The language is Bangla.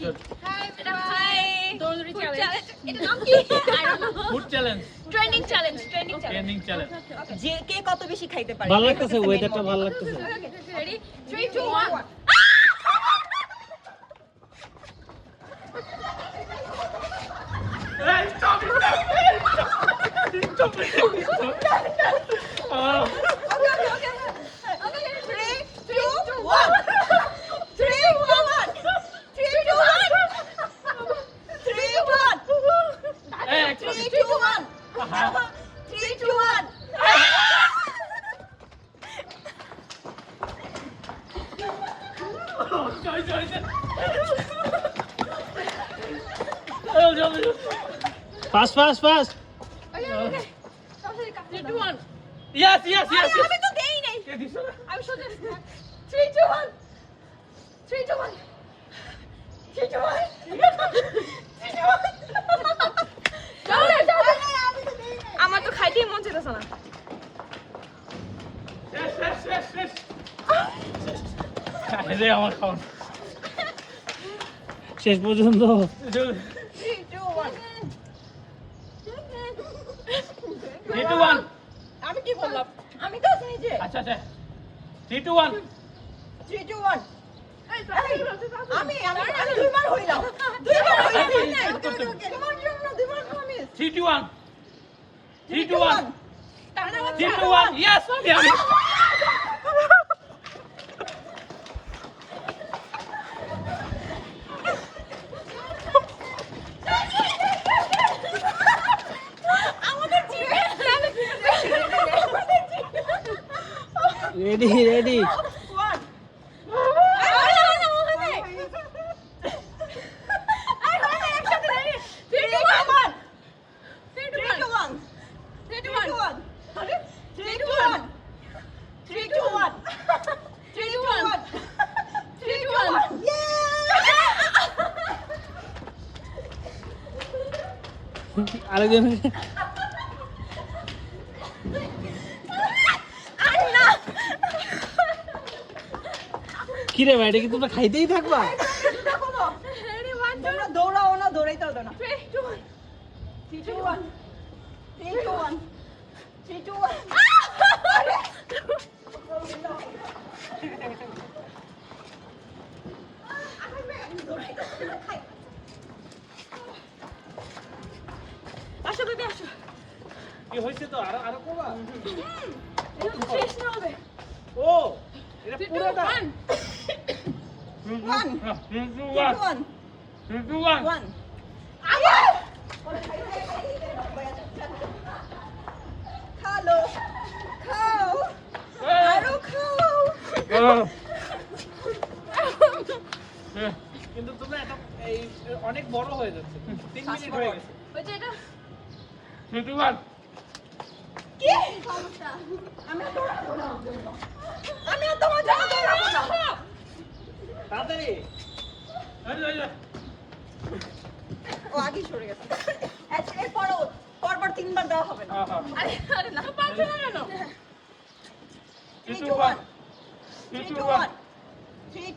Hi, hi. দৌড়দৌড়ি challenge. এটা নাম কি? I don't know. Food challenge Training challenge. Training challenge যে কে কত বেশি খাইতে পারে ভালো লাগতেছে ওয়েদারটা ভালো লাগতেছে Okay, ready? 3, 2, 1. Fast fast fast yes yes yes আমি তো দেই নাই। আমি সোজা 3, 2, 1. 3, 2, 1. 3, 2, 1. 3, 2, 1. আমার তো খাইতেই মন চাইতেছে না। শেষ আমার খাওয়া শেষ পর্যন্ত 3 2 1 3 2 1 আমি কি বললাম আমি তো আছি নিচে আচ্ছা আচ্ছা 3 2 1 3 2 1 আমি দুইবার হইলাম দুইবার হইলাম দুইবার প্রমিস 3 2 1 3 2 1 3 2 1 ইয়েস আমি রেডি রেডি আরেকজন কি রে ভাই এটা কি তোমরা খাইতেই থাকবা তোমরা দৌড়াও না দৌড়াইতে হবে না 3 2 1 3 2 1 3 2 1 3 2 1 আসো বেবি আসো। কি হইছে তো আরো আরো কোবা শেষ না হবে। ও এটা পুরোটা 3 2 1 3 2 1 1 খালো খাও আরো খাও কিন্তু তোমরা এটা এই অনেক বড় হয়ে যাচ্ছে 3 মিনিট হয়ে গেছে ওই যে এটা 3 2 1 কি সমস্যা আমি আর দৌড়াবো না আমি আর তোমার জন্য দৌড়াবো না তাড়াতাড়ি ও আগে সরে গেছে আচ্ছা এরপর পরপর তিনবার দেওয়া হবে না আরে আরে না পারছো না কেন? 3 2 1 3 2 1